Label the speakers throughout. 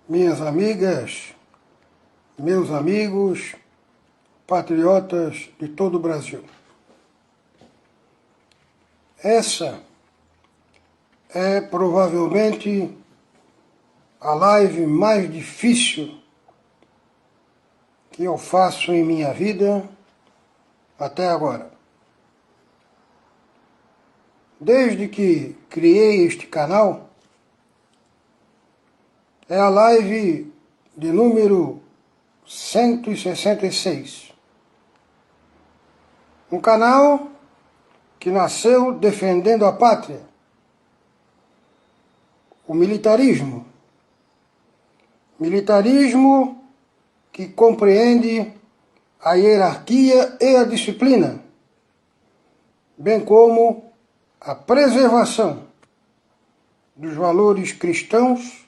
Speaker 1: minhas amigas, meus amigos, patriotas de todo o Brasil. Essa é provavelmente a live mais difícil que eu faço em minha vida até agora. Desde que criei este canal, é a live de número 166. Um canal que nasceu defendendo a pátria, o militarismo. Militarismo que compreende a hierarquia e a disciplina, bem como a preservação dos valores cristãos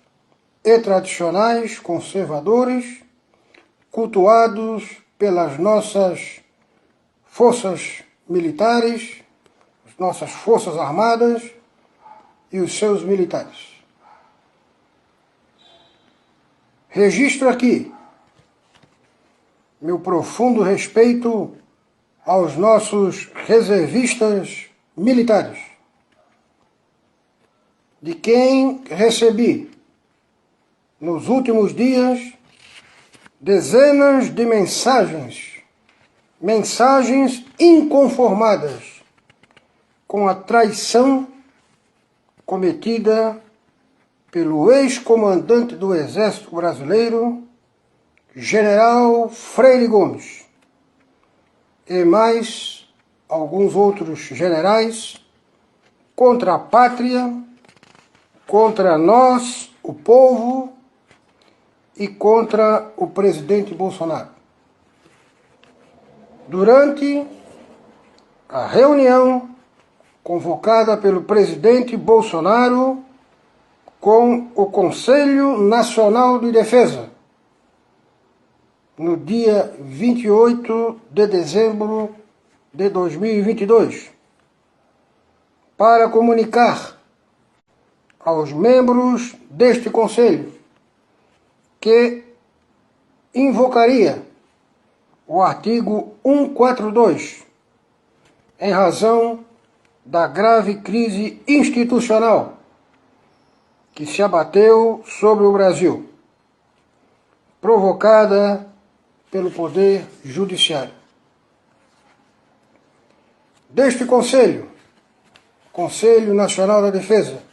Speaker 1: e tradicionais conservadores cultuados pelas nossas forças militares, as nossas forças armadas e os seus militares. Registro aqui meu profundo respeito aos nossos reservistas militares, de quem recebi nos últimos dias dezenas de mensagens inconformadas com a traição cometida pelo ex-comandante do Exército Brasileiro, General Freire Gomes, e mais alguns outros generais, contra a pátria, contra nós, o povo, e contra o presidente Bolsonaro. Durante a reunião convocada pelo presidente Bolsonaro com o Conselho Nacional de Defesa, no dia 28 de dezembro de 2022, para comunicar aos membros deste Conselho que invocaria o artigo 142 em razão da grave crise institucional que se abateu sobre o Brasil, provocada pelo Poder Judiciário. Deste Conselho, Conselho Nacional da Defesa,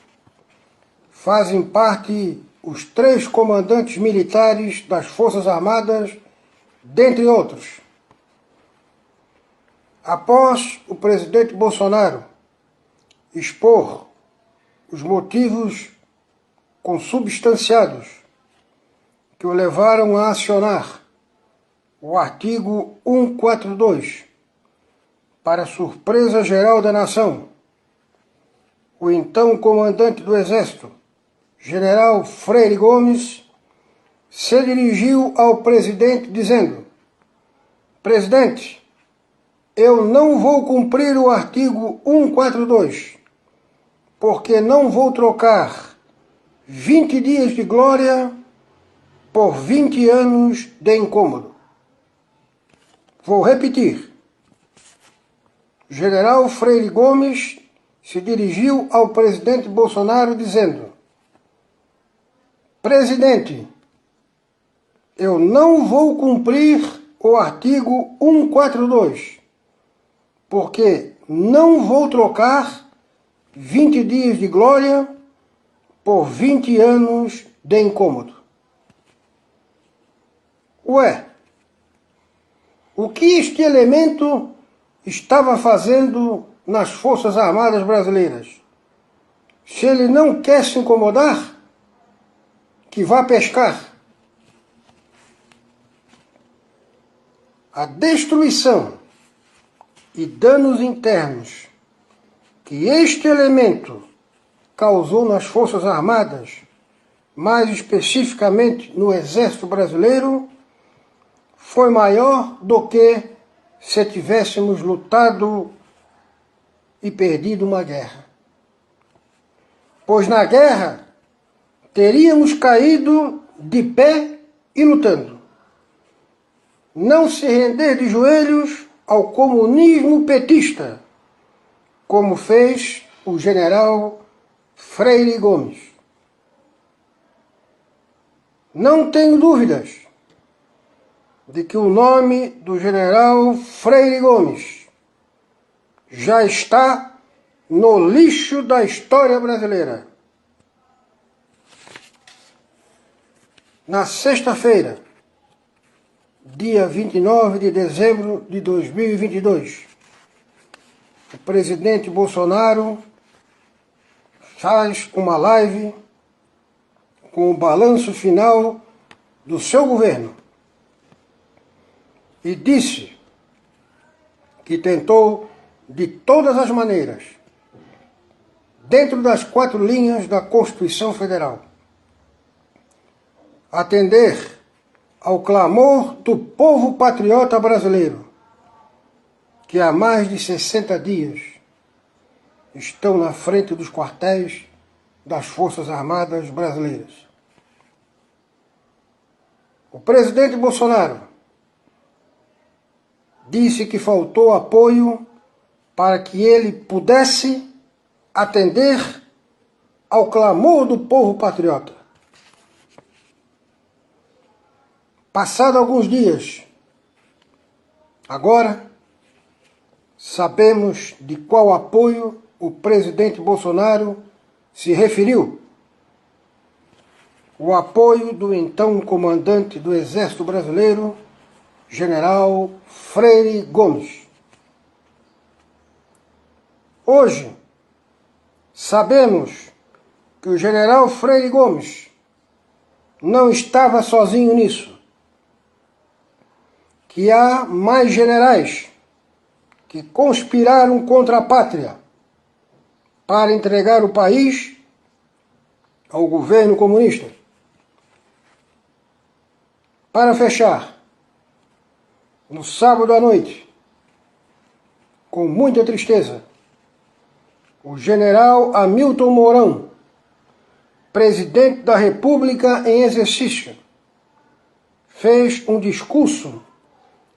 Speaker 1: fazem parte os 3 comandantes militares das Forças Armadas, dentre outros. Após o presidente Bolsonaro expor os motivos consubstanciados que o levaram a acionar o artigo 142, para surpresa geral da nação, o então comandante do Exército, General Freire Gomes, se dirigiu ao presidente dizendo: presidente, eu não vou cumprir o artigo 142, porque não vou trocar 20 dias de glória por 20 anos de incômodo. Vou repetir. General Freire Gomes se dirigiu ao presidente Bolsonaro dizendo: presidente, eu não vou cumprir o artigo 142, porque não vou trocar 20 dias de glória por 20 anos de incômodo. Ué, o que este elemento estava fazendo nas Forças Armadas Brasileiras? Se ele não quer se incomodar, que vá pescar. A destruição e danos internos que este elemento causou nas Forças Armadas, mais especificamente no Exército Brasileiro, foi maior do que se tivéssemos lutado e perdido uma guerra. Pois na guerra teríamos caído de pé e lutando. Não se render de joelhos ao comunismo petista, como fez o general Freire Gomes. Não tenho dúvidas de que o nome do general Freire Gomes já está no lixo da história brasileira. Na sexta-feira, dia 29 de dezembro de 2022, o presidente Bolsonaro faz uma live com o balanço final do seu governo e disse que tentou de todas as maneiras, dentro das 4 linhas da Constituição Federal, atender ao clamor do povo patriota brasileiro, que há mais de 60 dias estão na frente dos quartéis das Forças Armadas brasileiras. O presidente Bolsonaro disse que faltou apoio para que ele pudesse atender ao clamor do povo patriota. Passado alguns dias, agora sabemos de qual apoio o presidente Bolsonaro se referiu. O apoio do então comandante do Exército Brasileiro, general Freire Gomes. Hoje, sabemos que o general Freire Gomes não estava sozinho nisso, que há mais generais que conspiraram contra a pátria para entregar o país ao governo comunista. Para fechar, no sábado à noite, com muita tristeza, o general Hamilton Mourão, presidente da República em exercício, fez um discurso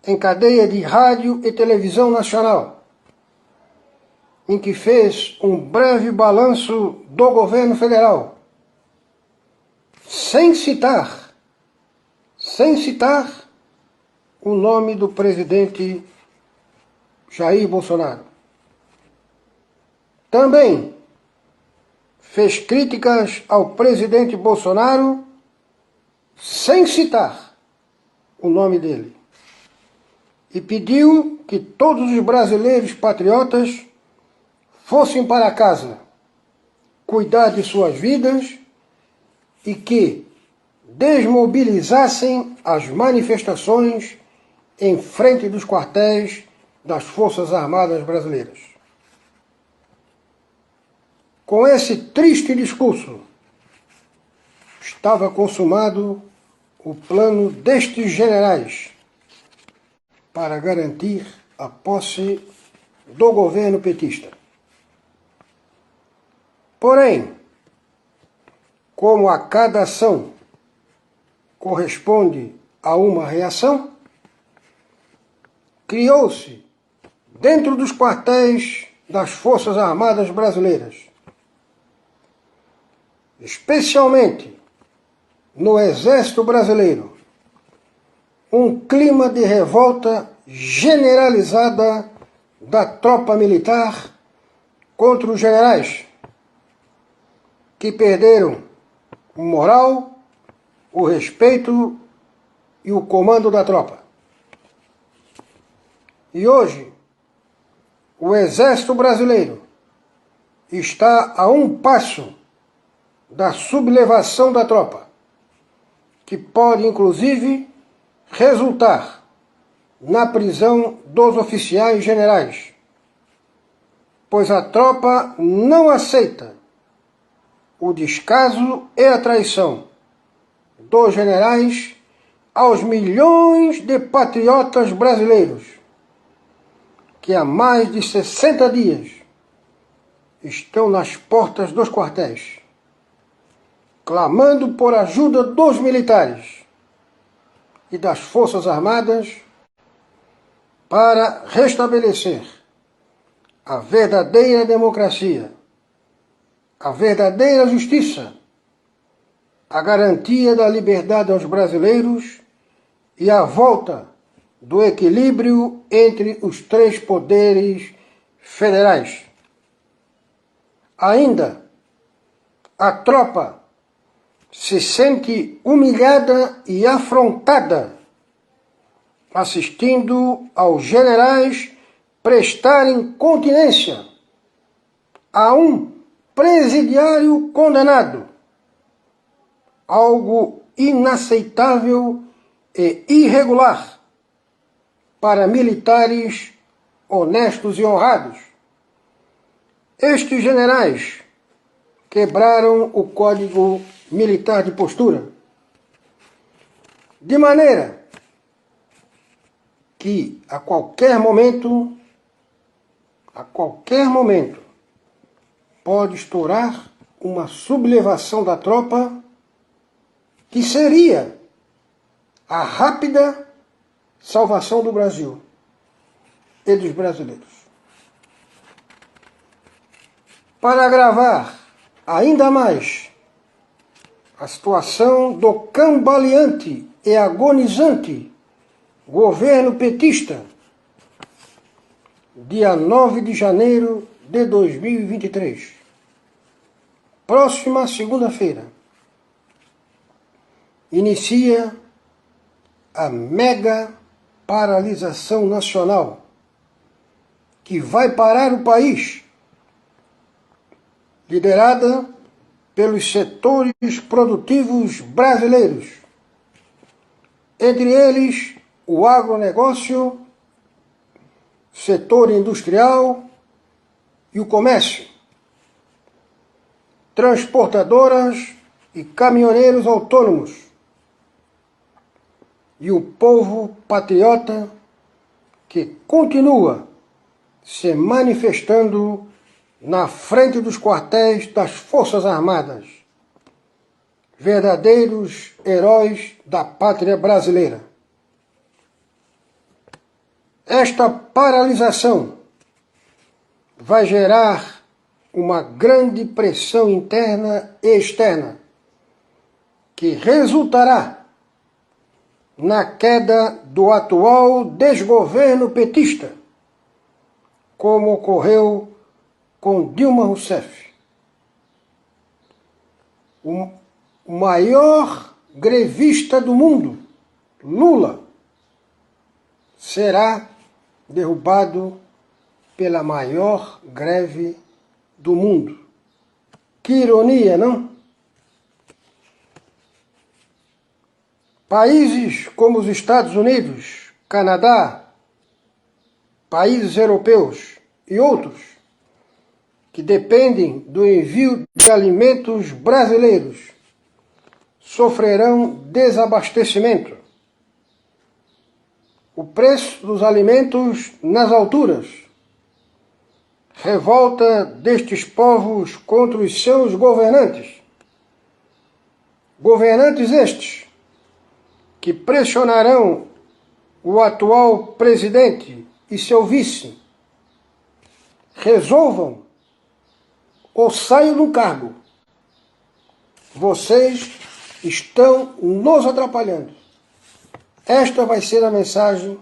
Speaker 1: em cadeia de rádio e televisão nacional, em que fez um breve balanço do governo federal, sem citar o nome do presidente Jair Bolsonaro. Também fez críticas ao presidente Bolsonaro sem citar o nome dele. E pediu que todos os brasileiros patriotas fossem para casa, cuidar de suas vidas e que desmobilizassem as manifestações em frente dos quartéis das Forças Armadas Brasileiras. Com esse triste discurso, estava consumado o plano destes generais para garantir a posse do governo petista. Porém, como a cada ação corresponde a uma reação, criou-se, dentro dos quartéis das Forças Armadas Brasileiras, especialmente no Exército Brasileiro, um clima de revolta generalizada da tropa militar contra os generais, que perderam o moral, o respeito e o comando da tropa. E hoje, o Exército Brasileiro está a um passo da sublevação da tropa, que pode, inclusive, resultar na prisão dos oficiais generais, pois a tropa não aceita o descaso e a traição dos generais aos milhões de patriotas brasileiros que há mais de 60 dias estão nas portas dos quartéis, clamando por ajuda dos militares e das Forças Armadas para restabelecer a verdadeira democracia, a verdadeira justiça, a garantia da liberdade aos brasileiros e a volta do equilíbrio entre os três poderes federais. Ainda, a tropa se sente humilhada e afrontada, assistindo aos generais prestarem continência a um presidiário condenado, algo inaceitável e irregular para militares honestos e honrados. Estes generais quebraram o Código Militar de Postura, de maneira que a qualquer momento, pode estourar uma sublevação da tropa que seria a rápida salvação do Brasil e dos brasileiros. Para agravar ainda mais a situação do cambaleante e agonizante governo petista, dia 9 de janeiro de 2023, próxima segunda-feira, inicia a mega paralisação nacional que vai parar o país, liderada pelos setores produtivos brasileiros, entre eles o agronegócio, setor industrial e o comércio, transportadoras e caminhoneiros autônomos, e o povo patriota que continua se manifestando na frente dos quartéis das Forças Armadas, verdadeiros heróis da pátria brasileira. Esta paralisação vai gerar uma grande pressão interna e externa, que resultará na queda do atual desgoverno petista, como ocorreu com Dilma Rousseff. O maior grevista do mundo, Lula, será derrubado pela maior greve do mundo. Que ironia, não? Países como os Estados Unidos, Canadá, países europeus e outros que dependem do envio de alimentos brasileiros sofrerão desabastecimento. O preço dos alimentos nas alturas. Revolta destes povos contra os seus governantes. Governantes estes que pressionarão o atual presidente e seu vice. Resolvam ou saiam do cargo. Vocês estão nos atrapalhando. Esta vai ser a mensagem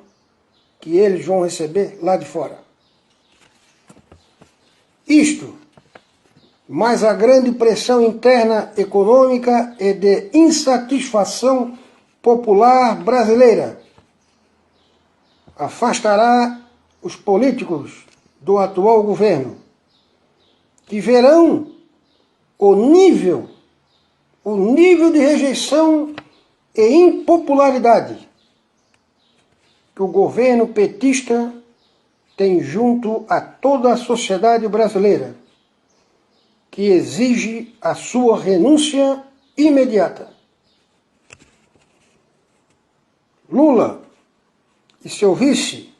Speaker 1: que eles vão receber lá de fora. Isto, mais a grande pressão interna econômica e de insatisfação popular brasileira, afastará os políticos do atual governo, que verão o nível de rejeição e impopularidade que o governo petista tem junto a toda a sociedade brasileira, que exige a sua renúncia imediata. Lula e seu vice,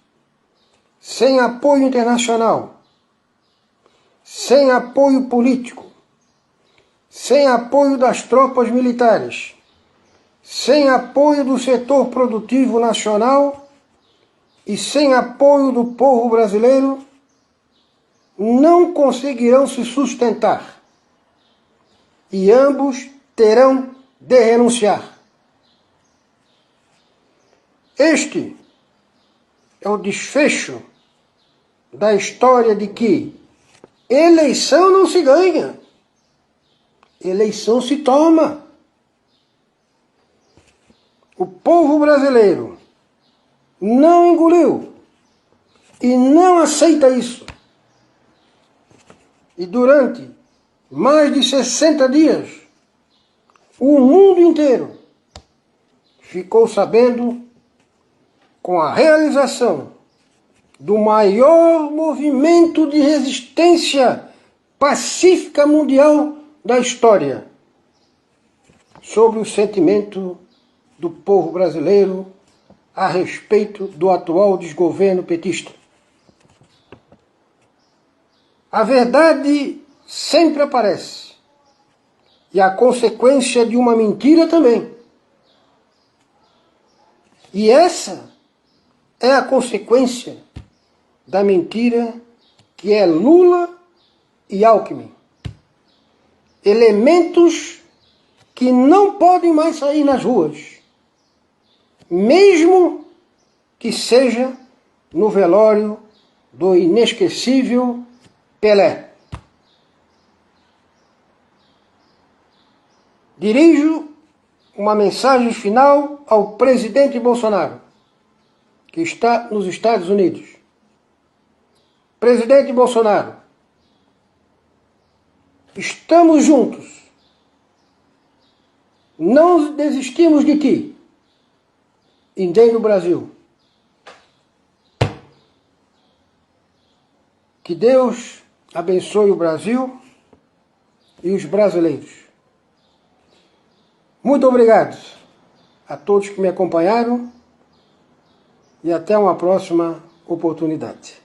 Speaker 1: sem apoio internacional, sem apoio político, sem apoio das tropas militares, sem apoio do setor produtivo nacional e sem apoio do povo brasileiro, não conseguirão se sustentar e ambos terão de renunciar. Este é o desfecho da história de que eleição não se ganha, eleição se toma. O povo brasileiro não engoliu e não aceita isso. E durante mais de 60 dias, o mundo inteiro ficou sabendo com a realização do maior movimento de resistência pacífica mundial da história, sobre o sentimento do povo brasileiro a respeito do atual desgoverno petista. A verdade sempre aparece, e a consequência de uma mentira também. E essa é a consequência da mentira que é Lula e Alckmin. Elementos que não podem mais sair nas ruas, mesmo que seja no velório do inesquecível Pelé. Dirijo uma mensagem final ao presidente Bolsonaro, que está nos Estados Unidos. Presidente Bolsonaro, estamos juntos. Não desistimos de ti, e nem do Brasil. Que Deus abençoe o Brasil e os brasileiros. Muito obrigado a todos que me acompanharam e até uma próxima oportunidade.